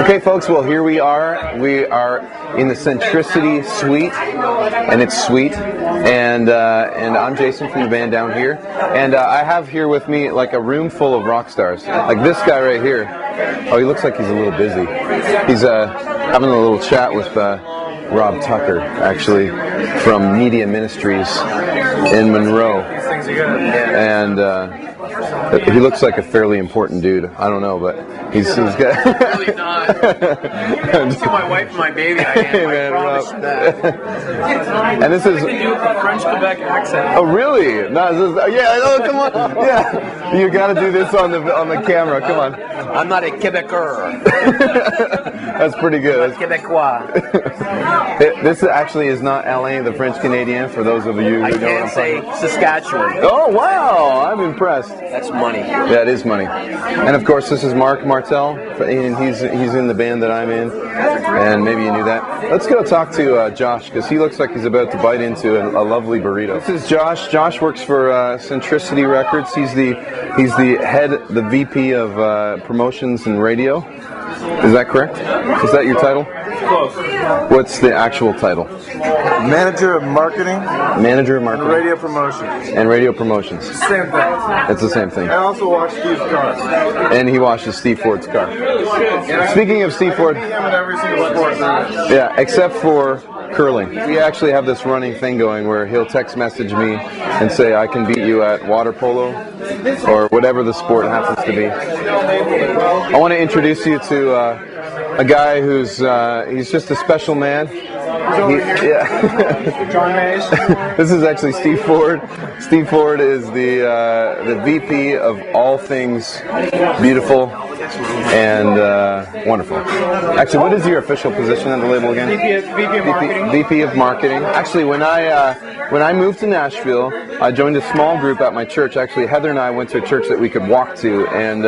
Okay, folks, well, here we are. We are in the Centricity Suite, and it's sweet. And I'm Jason from the band Down Here. And I have here with me like a room full of rock stars. Like this guy right here. Oh, he looks like he's a little busy. He's having a little chat with Rob Tucker, actually, from Media Ministries in Monroe. And he looks like a fairly important dude. I don't know, but he's got... really not. To my wife and my baby, I am. Hey, man, Rob. And this is... I can do a French Quebec accent. Oh, really? No, yeah, oh, come on. Yeah. You got to do this on the camera. Come on. I'm not a Quebecer. That's pretty good. I'm Quebecois. This actually is not LA, the French Canadian, for those of you who I know can't say Saskatchewan. Oh, wow. I'm impressed. That's money. Yeah, it is money. And of course, this is Marc Martel, and he's in the band that I'm in, and maybe you knew that. Let's go talk to Josh, because he looks like he's about to bite into a lovely burrito. This is Josh. Josh works for Centricity Records. He's the head, the VP of promotions and radio. Is that correct? Is that your title? Close. What's the actual title? Manager of marketing. Manager of marketing. Radio promotions. And radio promotions. Same thing. It's the same thing. I also wash Steve's car. And he washes Steve Ford's car. Speaking of Steve Ford, Him in every single sport. yeah, except for curling. We actually have this running thing going where he'll text message me and say, I can beat you at water polo or whatever the sport happens to be. I want to introduce you to a guy who's he's just a special man. John Mays. This is actually Steve Ford. Steve Ford is the VP of all things beautiful and wonderful. Actually, what is your official position at the label again? VP of marketing. VP of marketing. Actually, when I moved to Nashville, I joined a small group at my church. Actually, Heather and I went to a church that we could walk to, and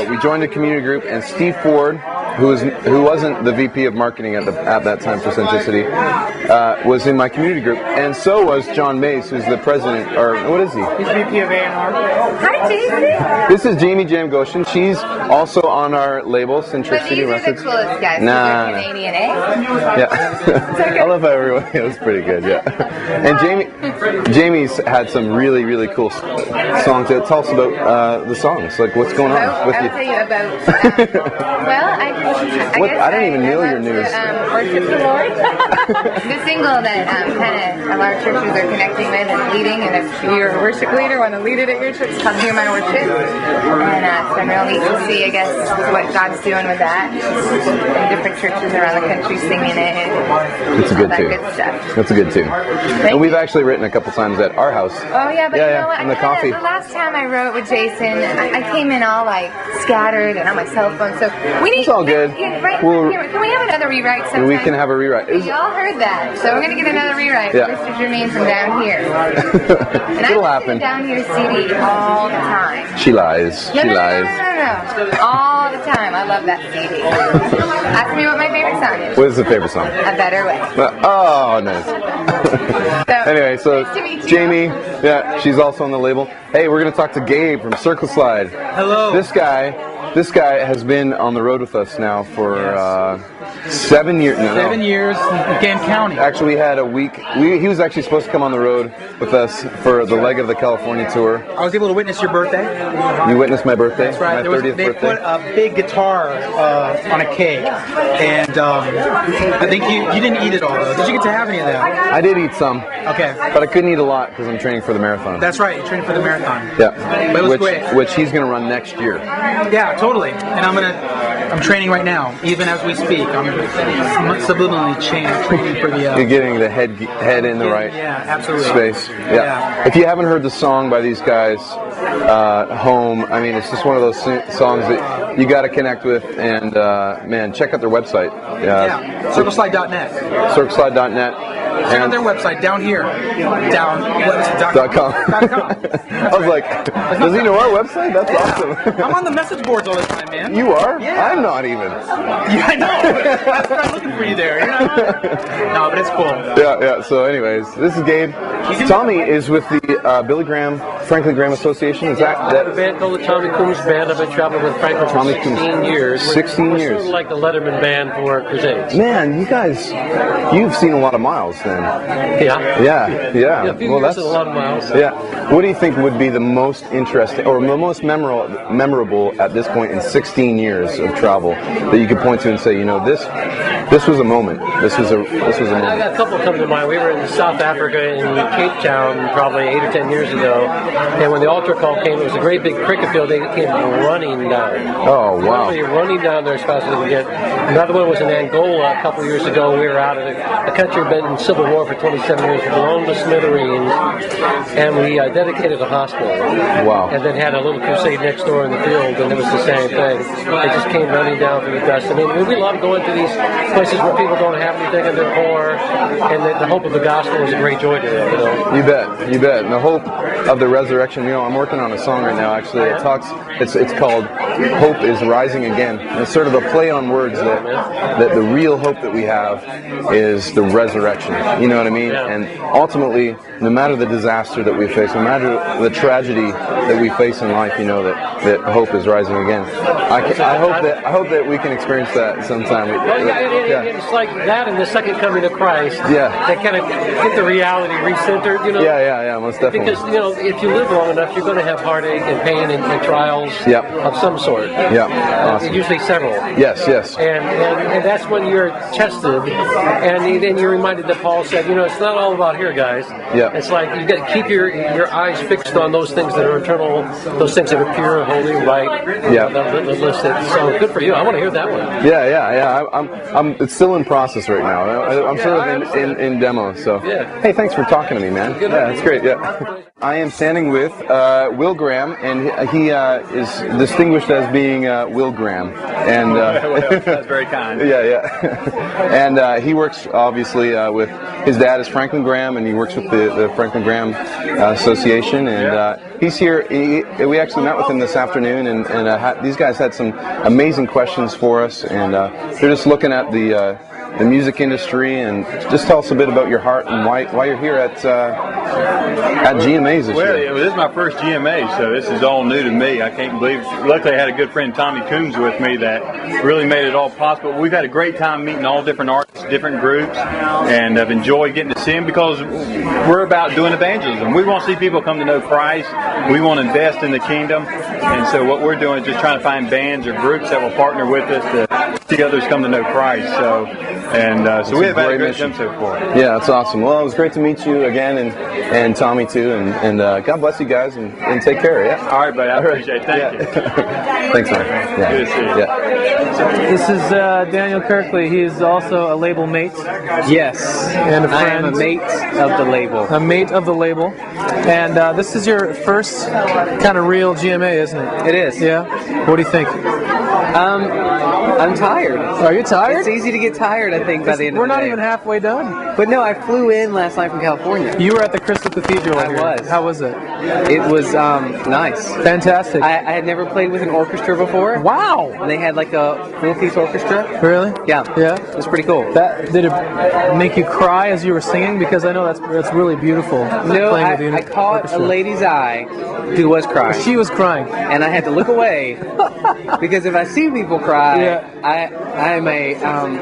we joined a community group. And Steve Ford, who wasn't the VP of marketing at that time for Centricity, was in my community group, and so was John Mays, who's the president, or what is he? He's VP of A&R. Hi, Jason. This is Jami Jamgochian. She's also on our label, But Centricity these are the Records. coolest guys. Nah. They're Canadian, eh? Yeah. I love how everyone. It was pretty good. Yeah. And Jamie's had some really, really cool songs. Tell us about the songs. Like, what's going on with I'll you? tell you about. Well, I don't even know your news. Worship the Lord. The single that kind of a lot of churches are connecting with and leading, and if you're a worship leader, want to lead it at your church, come hear my worship. And it's been real neat to see, I guess, what God's doing with that. And different churches around the country singing it. It's a good tune. Good stuff. That's a good tune. And we've actually written a couple times at our house. Oh yeah, but you know what? And the coffee. The last time I wrote with Jason, I came in all like scattered and on my cell phone. So we need. It's all good. Right, Well, can we have another rewrite sometime? We can have a rewrite. You all heard that, so we're gonna get another rewrite. Yeah. Mr. Germain from Down Here. And It'll I happen. Down Here CD all the time. She lies. No, She no, lies. No. All the time. I love that CD. Ask me what my favorite song is. What is the favorite song? A Better Way. Oh, nice. Anyway, so nice to meet you. Jamie, yeah, she's also on the label. Hey, we're gonna talk to Gabe from Circleslide. Hello. This guy has been on the road with us now for 7 years. No, 7 years in Game County. Actually, we had a week. He was actually supposed to come on the road with us for the leg of the California tour. I was able to witness your birthday. You witnessed my birthday. That's right. My 30th They birthday. put a big guitar on a cake, and I think you didn't eat it all though. Did you get to have any of that? I did eat some. Okay. But I couldn't eat a lot because I'm training for the marathon. That's right. You trained for the marathon. Yeah. But it was great. Which he's going to run next year. Yeah, totally. And I'm training right now, even as we speak. I'm subliminally training for the. You're getting the head in the right absolutely. space. Yeah. If you haven't heard the song by these guys, Home, I mean, it's just one of those songs that you got to connect with. And man, check out their website. Circleslide.net. Circleslide.net. Check out their website, downhere. .com. I was like, does he know our website? That's awesome. I'm on the message boards all the time, man. You are? Yeah. I'm not even. Yeah, I know. I'm looking for you there. You're not. No, but it's cool. Yeah. So, anyways, this is Gabe. Tommy is with the Billy Graham, Franklin Graham Association. Is that The band called the Tommy Coomes Band. I've been traveling with Franklin for 16 years. 16 We're years. sort of like the Letterman Band for Crusades. Man, you guys, you've seen a lot of miles then. Yeah. Yeah. A few years and a lot of miles. Yeah. What do you think would be the most interesting or the most memorable at this point in 16 years of travel that you could point to and say, you know, this was a moment. This was a I moment. got a couple coming to mind. We were in South Africa in Cape Town probably 8 or 10 years ago, and when the altar call came, it was a great big cricket field. They came running down. Oh, wow. Literally running down there as fast as they could get. Another one was in Angola a couple years ago. We were out of the country, been in civil war for 27 years, blown to smithereens, and we dedicated a hospital. Wow. And then had a little crusade next door in the field, and it was the same thing. They just came running down through the dust. I mean, we love going to these places where people don't have anything and they're poor, and the hope of the gospel is a great joy to them. You know? You bet. And the hope of the resurrection. You know, I'm working on a song right now. Actually, it talks. It's called "Hope is Rising Again." And it's sort of a play on words that the real hope that we have is the resurrection. You know what I mean? Yeah. And ultimately, no matter the disaster that we face, no matter the tragedy that we face in life, you know that hope is rising again. I hope that we can experience that sometime. It's like that and the second coming of Christ. Yeah. That kind of get the reality recentered, you know. Yeah, most definitely. Because, you know, if you live long enough, you're going to have heartache and pain and trials of some sort. Yeah, awesome. Usually several. Yes. And that's when you're tested, and then you're reminded that Paul said, you know, it's not all about here, guys. Yeah. It's like you got to keep your eyes fixed on those things that are eternal, those things that are pure, holy, right. Yeah. The listed. So good for you. I want to hear that one. Yeah. I'm. It's still in process right now. I'm sort of in demo. So. Yeah. Hey, thanks for talking to me, man. Good. Yeah, that's great. Yeah. I am standing with Will Graham, and he is distinguished as being Will Graham. And that's very kind. Yeah. And he works obviously with his dad is Franklin Graham, and he works with the Franklin Graham Association. And he's here. We actually met with him this afternoon, and these guys had some amazing questions for us, and they're just looking at the music industry, and just tell us a bit about your heart and why you're here at GMA's this year. Well, this is my first GMA, so this is all new to me. I can't believe. Luckily, I had a good friend, Tommy Coomes, with me that really made it all possible. We've had a great time meeting all different artists, different groups, and I've enjoyed getting to see them because we're about doing evangelism. We want to see people come to know Christ. We want to invest in the kingdom, and so what we're doing is just trying to find bands or groups that will partner with us to see others come to know Christ. So we have had a great time so far. Yeah, that's awesome. Well, it was great to meet you again, and Tommy too, and God bless you guys, and take care. Yeah. All right, buddy. I appreciate it. Thank you. Thanks, man. Yeah. Good to see you. Yeah. This is Daniel Kirkley. He is also a label mate. Yes, And a I friend. am a mate of the label. A mate of the label. And this is your first kind of real GMA, isn't it? It is. Yeah? What do you think? I'm tired. Are you tired? It's easy to get tired, I think, by the end of We're the not day. even halfway done. But no, I flew in last night from California. You were at the Crystal Cathedral. I here. was. How was it? It was nice. Fantastic. I had never played with an orchestra before. Wow. They had like a full-piece orchestra. Really? Yeah. Yeah. It was pretty cool. Did it make you cry as you were singing? Because I know that's really beautiful. No, playing with the I caught orchestra. a lady's eye who was crying. She was crying. And I had to look away because if I see people cry, Yeah. I'm a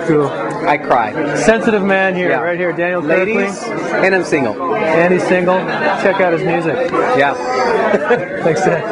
Cool. I cry. Sensitive man here, Yeah. right here, Daniel Ladies, Kirkley. and I'm single. And he's single. Check out his music. Yeah. Thanks, Dan.